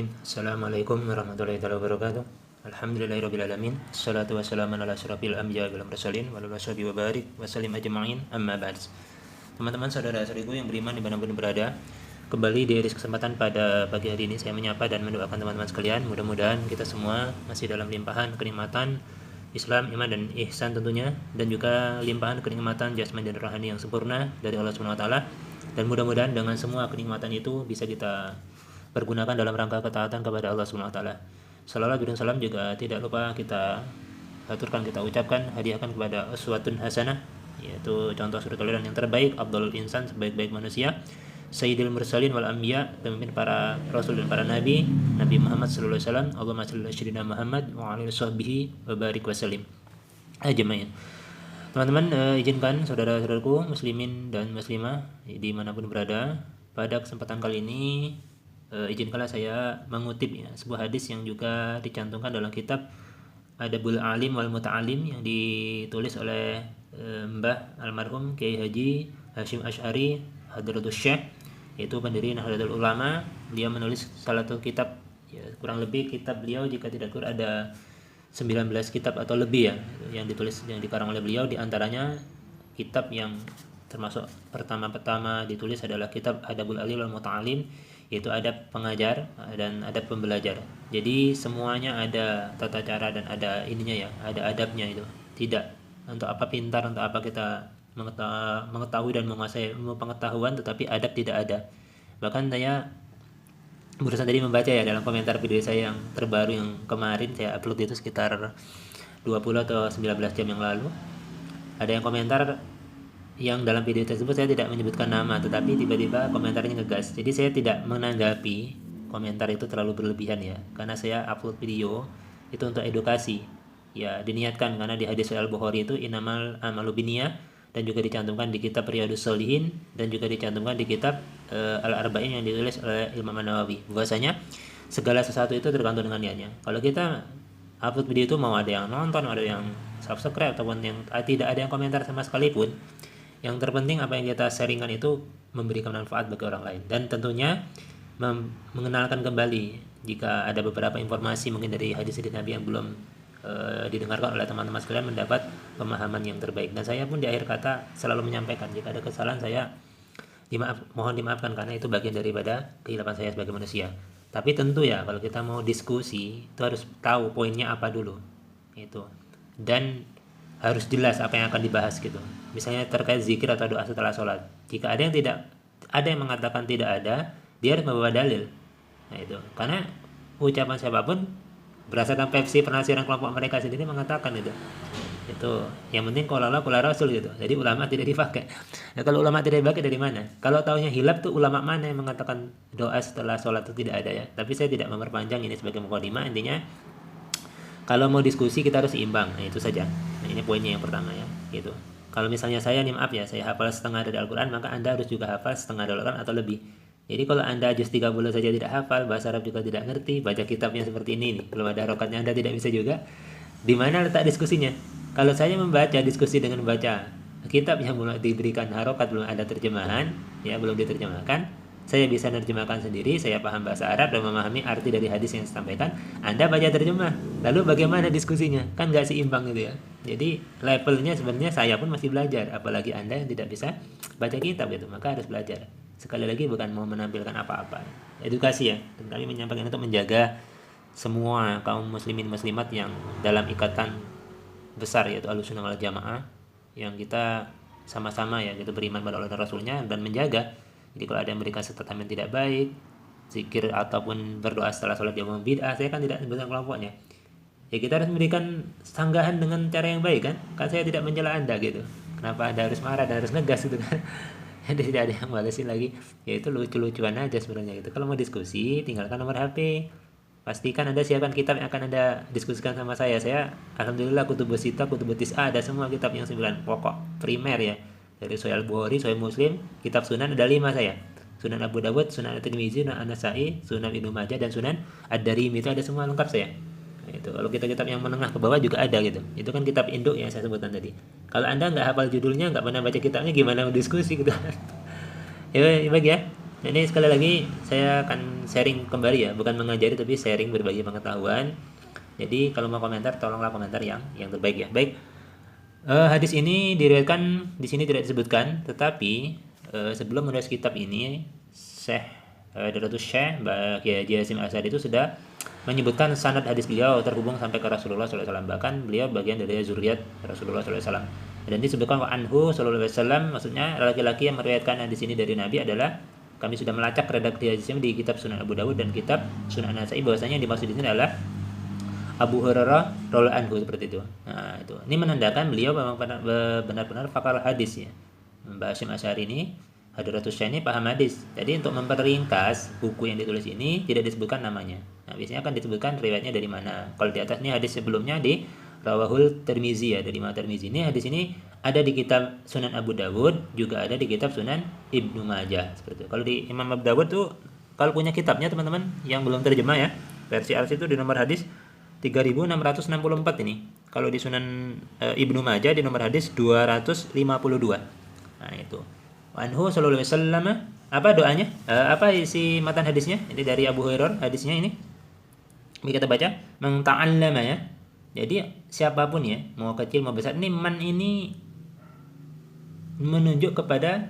Bismillahirrahmanirrahim. Assalamualaikum warahmatullahi wabarakatuh. Alhamdulillahirrabbilalamin. Assalatu wassalamu ala asyrafil anbiya wal mursalin wa ala washabihi wa barik wa sallim ajma'in amma ba'd. Teman-teman saudara-saudariku yang beriman dimanapun berada, kembali di edisi kesempatan pada pagi hari ini saya menyapa dan mendoakan teman-teman sekalian. Mudah-mudahan kita semua masih dalam limpahan kenikmatan Islam, iman dan ihsan tentunya, dan juga limpahan kenikmatan jasmani dan rohani yang sempurna dari Allah Subhanahu wa taala. Dan mudah-mudahan dengan semua kenikmatan itu bisa kita pergunakan dalam rangka ketaatan kepada Allah Subhanahu wa taala. Salawat dan salam juga tidak lupa kita aturkan, kita ucapkan, hadiahkan kepada uswatun hasanah, yaitu contoh suri teladan yang terbaik, Abdul Insan, sebaik-baik manusia, Sayyidil Mursalin wal Anbiya, pemimpin para rasul dan para nabi, Nabi Muhammad sallallahu alaihi wasallam. Allahumma shalli ala sayyidina Muhammad wa ala alihi washabbihi wa barik wa sallim ajmain. Teman-teman, izinkan saudara-saudaraku muslimin dan muslimah dimanapun berada, pada kesempatan kali ini izinkanlah saya mengutip sebuah hadis yang juga dicantumkan dalam kitab Adabul Alim wal Muta'alim yang ditulis oleh Mbah almarhum Kiai Haji Hashim Asy'ari Hadratus Syekh, yaitu pendiri Nahdlatul Ulama. Beliau menulis salah satu kitab, kurang lebih kitab beliau jika tidak kurang ada 19 kitab atau lebih yang ditulis, yang dikarang oleh beliau. Di antaranya kitab yang termasuk pertama-tama ditulis adalah kitab Adabul Alim wal Muta'alim, yaitu adab pengajar dan adab pembelajar. Jadi semuanya ada tata cara dan ada ininya ada adabnya itu. Tidak untuk apa pintar, untuk apa kita mengetahui dan menguasai ilmu pengetahuan tetapi adab tidak ada. Bahkan saya barusan tadi membaca dalam komentar video saya yang terbaru yang kemarin saya upload itu sekitar 20 atau 19 jam yang lalu. Ada yang komentar yang dalam video tersebut saya tidak menyebutkan nama, tetapi tiba-tiba komentarnya ngegas. Jadi saya tidak menanggapi komentar itu terlalu berlebihan karena saya upload video itu untuk edukasi. Diniatkan karena di hadis Al-Bukhari itu innamal a'malu binniyah, dan juga dicantumkan di kitab Riyadhus Shalihin, dan juga dicantumkan di kitab Al-Arba'in yang ditulis oleh Imam An-Nawawi. Bahwasanya segala sesuatu itu tergantung dengan niatnya. Kalau kita upload video itu mau ada yang nonton, ada yang subscribe, ataupun yang tidak ada yang komentar sama sekali pun, yang terpenting apa yang kita sharingkan itu memberikan manfaat bagi orang lain, dan tentunya mengenalkan kembali jika ada beberapa informasi mungkin dari hadis-hadis Nabi yang belum didengarkan oleh teman-teman sekalian, mendapat pemahaman yang terbaik. Dan saya pun di akhir kata selalu menyampaikan jika ada kesalahan saya mohon dimaafkan, karena itu bagian daripada kehilapan saya sebagai manusia. Tapi tentu kalau kita mau diskusi itu harus tahu poinnya apa dulu itu, dan harus jelas apa yang akan dibahas gitu. Misalnya terkait zikir atau doa setelah sholat, jika ada yang mengatakan tidak ada, dia harus membawa dalil. Nah itu karena ucapan siapapun berdasarkan versi penafsiran kelompok mereka sendiri mengatakan itu yang penting qala Allah qala Rasul gitu. Jadi ulama tidak dipakai. Nah kalau ulama tidak dipakai dari mana? Kalau taunya hilaf tuh ulama mana yang mengatakan doa setelah sholat itu tidak ada Tapi saya tidak memperpanjang ini sebagai mukadimah. Intinya kalau mau diskusi kita harus seimbang. Nah itu saja. Nah ini poinnya yang pertama gitu. Kalau misalnya saya saya hafal setengah dari Al-Quran, maka Anda harus juga hafal setengah dari Al-Quran atau lebih. Jadi kalau Anda juz 30 saja tidak hafal, bahasa Arab juga tidak ngerti, baca kitabnya seperti ini nih, belum ada harokatnya Anda tidak bisa juga. Di mana letak diskusinya? Kalau saya membaca diskusi dengan membaca kitab yang belum diberikan harokat, belum ada terjemahan, belum diterjemahkan, saya bisa menerjemahkan sendiri, saya paham bahasa Arab dan memahami arti dari hadis yang disampaikan. Anda baca terjemah, lalu bagaimana diskusinya? Kan nggak seimbang gitu Jadi levelnya sebenarnya saya pun masih belajar, apalagi Anda yang tidak bisa baca kitab gitu, maka harus belajar. Sekali lagi bukan mau menampilkan apa-apa, edukasi dan kami menyampaikan untuk menjaga semua kaum muslimin muslimat yang dalam ikatan besar yaitu Ahlussunnah wal Jamaah, yang kita sama-sama gitu beriman pada Allah dan Rasulnya, dan menjaga. Jadi kalau ada yang memberikan statement yang tidak baik, zikir ataupun berdoa setelah sholat yang bid'ah, saya kan tidak sebutkan kelompoknya. Kita harus memberikan sanggahan dengan cara yang baik kan saya tidak mencela Anda gitu. Kenapa Anda harus marah dan harus ngegas gitu kan? Tidak ada yang balesin lagi, itu lucu-lucuan aja sebenarnya gitu. Kalau mau diskusi tinggalkan nomor HP, pastikan Anda siapkan kitab yang akan Anda diskusikan sama saya. Alhamdulillah kutubus sita, kutubus tis'a, ada semua kitab yang 9 pokok primer dari Sahih Al-Bukhari, Sahih Muslim, kitab Sunan ada 5 saya. Sunan Abu Dawud, Sunan At-Tirmizi, Sunan An-Nasa'i, Sunan Ibnu Majah, dan Sunan Ad-Darimi, itu ada semua lengkap saya. Itu kalau kitab-kitab yang menengah ke bawah juga ada gitu. Itu kan kitab induk yang saya sebutkan tadi. Kalau Anda nggak hafal judulnya, nggak pernah baca kitabnya, gimana diskusi gitu? Bagi Ini sekali lagi saya akan sharing kembali ya, bukan mengajari tapi sharing berbagi pengetahuan. Jadi kalau mau komentar tolonglah komentar yang terbaik ya. Baik. Hadis ini diriwayatkan di sini tidak disebutkan, tetapi sebelum menulis kitab ini Syekh Daratus Syekh Mbak Kiai Haji Hasyim Asy'ari itu sudah menyebutkan sanad hadis beliau terhubung sampai ke Rasulullah SAW. Bahkan beliau bagian dari zuriat Rasulullah SAW. Dan disebutkan wa anhu sallallahu alaihi wasallam, maksudnya laki-laki yang meriwayatkan hadis ini dari Nabi adalah, kami sudah melacak redaksi hadisnya di kitab Sunan Abu Dawud dan kitab Sunan Nasa'i, bahwasanya yang dimaksud di sini adalah Abu Hurairah radhiyallahu anhu, seperti itu. Nah, itu. Ini menandakan beliau memang benar-benar fakal hadis ya. Mbak Hasyim Asy'ari ini, Hadratus Syekh ini paham hadis. Jadi untuk memperingkas buku yang ditulis ini tidak disebutkan namanya. Nah, biasanya akan disebutkan riwayatnya dari mana. Kalau di atas ini hadis sebelumnya di Rawahul Tirmizi ya, dari Imam Tirmizi. Ini hadis ini ada di kitab Sunan Abu Dawud, juga ada di kitab Sunan Ibnu Majah, seperti itu. Kalau di Imam Abu Dawud tuh, kalau punya kitabnya teman-teman yang belum terjemah ya, versi Arsi itu di nomor hadis 3664 ini. Kalau di Sunan Ibnu Majah di nomor hadis 252. Nah, itu. Anhu sallallahu alaihi wasallam, apa doanya? Apa isi matan hadisnya? Ini dari Abu Hurairah hadisnya ini. Ini kita baca, "Man ta'allama" ya. Jadi siapapun ya, mau kecil mau besar, ini man ini menunjuk kepada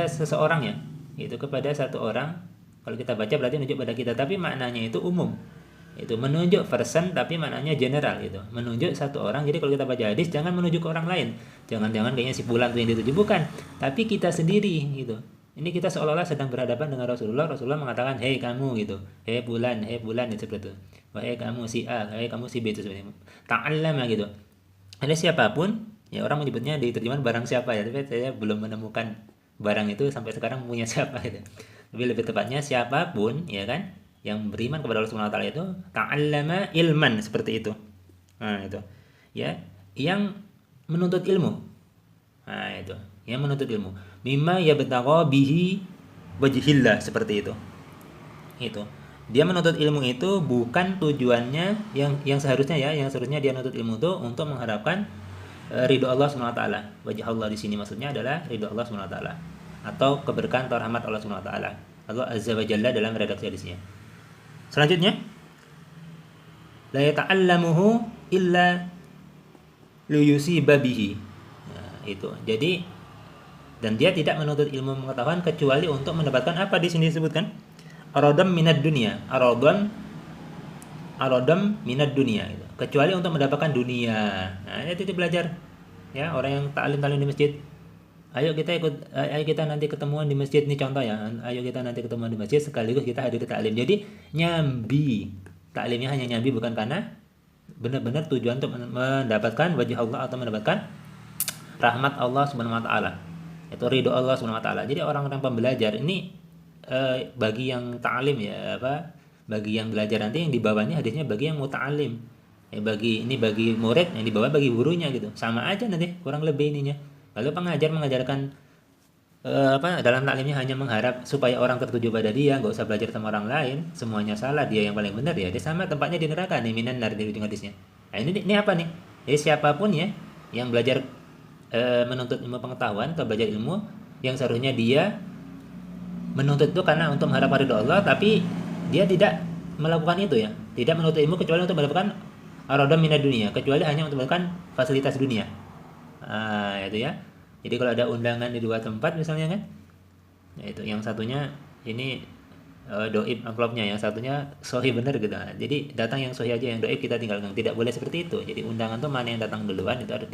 seseorang ya. Itu kepada satu orang. Kalau kita baca berarti menunjuk pada kita, tapi maknanya itu umum. Itu menunjuk person tapi maknanya general gitu. Menunjuk satu orang. Jadi kalau kita baca hadis jangan menunjuk ke orang lain. Jangan-jangan kayaknya si fulan tuh yang dituju, bukan. Tapi kita sendiri gitu. Ini kita seolah-olah sedang berhadapan dengan Rasulullah. Rasulullah mengatakan, "Hei kamu" gitu. "Hei fulan, itu seperti itu. Wahai kamu si A, wahai kamu si B," itu seperti itu. Ta'allama gitu. Ada siapapun, ya orang menyebutnya di terjemahan barang siapa ya, tapi saya belum menemukan barang itu sampai sekarang punya siapa gitu. Tapi lebih tepatnya siapapun ya kan yang beriman kepada Allah Subhanahu wa taala itu ta'allama ilman, seperti itu. Nah, itu. Ya, yang menuntut ilmu. Nah, itu. Yang menuntut ilmu. Mimma yabtagha bihi wajhillah, seperti itu. Itu. Dia menuntut ilmu itu bukan tujuannya yang seharusnya ya, yang seharusnya dia menuntut ilmu itu untuk mengharapkan ridho Allah Subhanahu wa taala. Wajh Allah di sini maksudnya adalah ridho Allah Subhanahu wa taala atau keberkahan atau rahmat Allah Subhanahu wa taala. Allah Azza wa Jalla dalam redaksi hadisnya. Selanjutnya, la yata'allamuhu illa liyusiba bihi. Nah, itu. Jadi dan dia tidak menuntut ilmu pengetahuan kecuali untuk mendapatkan apa di sini disebutkan? Aradam minad dunia. Aradam minad dunia gitu. Kecuali untuk mendapatkan dunia. Nah, itu belajar. Ya, orang yang ta'lim di masjid. Ayo kita nanti ketemuan di masjid, ini contoh ya. Ayo kita nanti ketemuan di masjid sekaligus kita hadir ta'lim. Jadi nyambi. Ta'limnya hanya nyambi bukan karena benar-benar tujuan untuk mendapatkan wajah Allah atau mendapatkan rahmat Allah Subhanahu wa taala. Itu ridho Allah Subhanahu wa taala. Jadi orang-orang pembelajar ini bagi yang ta'lim ya, bagi yang belajar nanti yang dibawanya hadisnya bagi yang muta'alim. Bagi murid, yang dibawa bagi gurunya gitu. Sama aja nanti kurang lebih ininya. Lalu pengajar mengajarkan dalam taklimnya hanya mengharap supaya orang tertuju pada dia, nggak usah belajar sama orang lain, semuanya salah, dia yang paling benar ya, dia sama tempatnya di neraka nih, minan nar di ujung hadisnya. Nah, ini apa nih? Jadi siapapun ya yang belajar menuntut ilmu pengetahuan atau belajar ilmu, yang seharusnya dia menuntut itu karena untuk mengharap ridho Allah, tapi dia tidak melakukan itu ya, tidak menuntut ilmu kecuali untuk mendapatkan aradam minad dunia, kecuali hanya untuk mendapatkan fasilitas dunia. Itu ya. Jadi kalau ada undangan di dua tempat misalnya kan, ya itu yang satunya ini doib amplopnya, yang satunya sohi bener gitu. Jadi datang yang sohi aja, yang doib kita tinggalkan. Tidak boleh seperti itu. Jadi undangan tuh mana yang datang duluan itu harus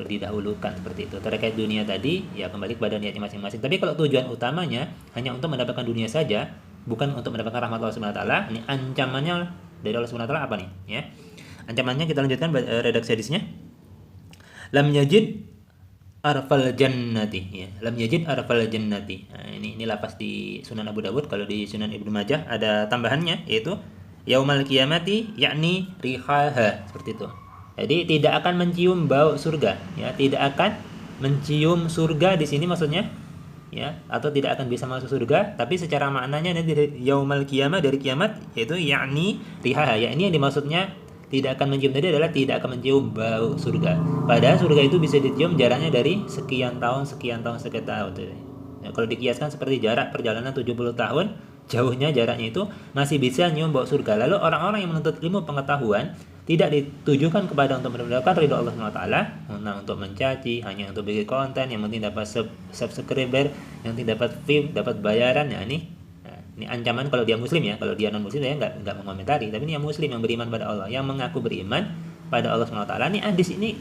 didahulukan, seperti itu. Terkait dunia tadi ya kembali kepada niatnya masing-masing. Tapi kalau tujuan utamanya hanya untuk mendapatkan dunia saja, bukan untuk mendapatkan rahmat Allah Subhanahu wa taala, ini ancamannya dari Allah Subhanahu wa taala apa nih ya? Ancamannya kita lanjutkan redaksi hadisnya. Lam yajid arfal jannati ya. Lam yajid arfal jannati. Nah, ini lafaz di Sunan Abu Dawud. Kalau di Sunan Ibnu Majah ada tambahannya, yaitu yaumal qiyamati yakni rihaha, seperti itu. Jadi tidak akan mencium bau surga ya, tidak akan mencium surga di sini maksudnya ya, atau tidak akan bisa masuk surga, tapi secara maknanya nanti yaumal qiyamah dari kiamat, yaitu yakni rihaha ya. Ini yang dimaksudnya tidak akan mencium tadi adalah tidak akan mencium bau surga. Padahal surga itu bisa dicium jaraknya dari sekian tahun. Ya, kalau dikiaskan seperti jarak perjalanan 70 tahun, jauhnya jaraknya itu masih bisa nyium bau surga. Lalu orang-orang yang menuntut ilmu pengetahuan tidak ditujukan kepada untuk mendapatkan ridho Allah SWT, nah untuk mencaci, hanya untuk bikin konten, yang penting dapat subscriber, yang penting dapat view, dapat bayaran. Ya ini ancaman kalau dia muslim ya. Kalau dia non muslim saya nggak mengomentari, tapi ini yang muslim yang beriman pada Allah, yang mengaku beriman pada Allah SWT. Ini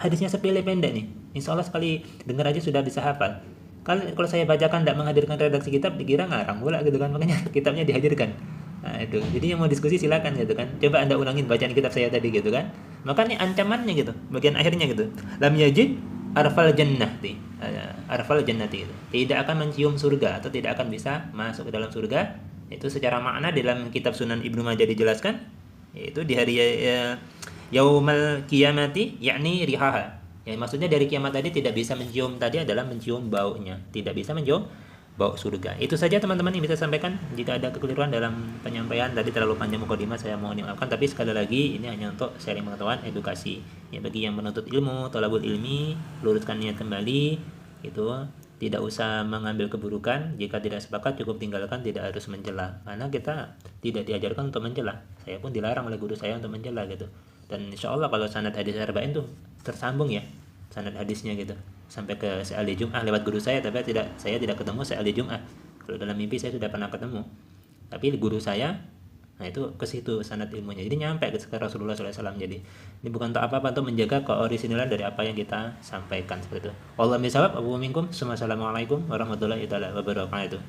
hadisnya sepele pendek nih, insya Allah sekali dengar aja sudah bisa hafal. Kalau saya bacakan tidak menghadirkan redaksi kitab, dikira ngarang pula gitu kan, makanya kitabnya dihadirkan. Nah itu, jadi yang mau diskusi silakan gitu kan, coba anda ulangin bacaan kitab saya tadi gitu kan. Maka ini ancamannya gitu, bagian akhirnya gitu, lam yajid arfal jannati, arfal jannati itu tidak akan mencium surga atau tidak akan bisa masuk ke dalam surga. Itu secara makna di dalam kitab Sunan Ibnu Majah dijelaskan, yaitu di hari yaumal kiamati, yakni rihaha. Ya, maksudnya dari kiamat tadi tidak bisa mencium, tadi adalah mencium baunya, tidak bisa mencium bau surga. Itu saja teman-teman yang bisa sampaikan. Jika ada kekeliruan dalam penyampaian tadi terlalu panjang mukadimah, saya mohon dimaafkan. Tapi sekali lagi ini hanya untuk sharing pengetahuan, edukasi. Ya bagi yang menuntut ilmu, thalabul ilmi, luruskan niat kembali. Itu tidak usah mengambil keburukan. Jika tidak sepakat cukup tinggalkan, tidak harus mencela. Karena kita tidak diajarkan untuk mencela. Saya pun dilarang oleh guru saya untuk mencela gitu. Dan insya Allah kalau sanad hadis arba'in tuh tersambung ya, sanad hadisnya gitu sampai ke Sa'ali Jum'ah lewat guru saya, tapi saya tidak ketemu Sa'ali Jum'ah. Kalau dalam mimpi saya sudah pernah ketemu, tapi guru saya, nah itu ke situ sanad ilmunya, jadi nyampe ke Rasulullah SAW. Jadi ini bukan untuk apa-apa, untuk menjaga keoriginalan dari apa yang kita sampaikan seperti itu. Wallahu a'lam bishawab. Assalamualaikum warahmatullahi wabarakatuh.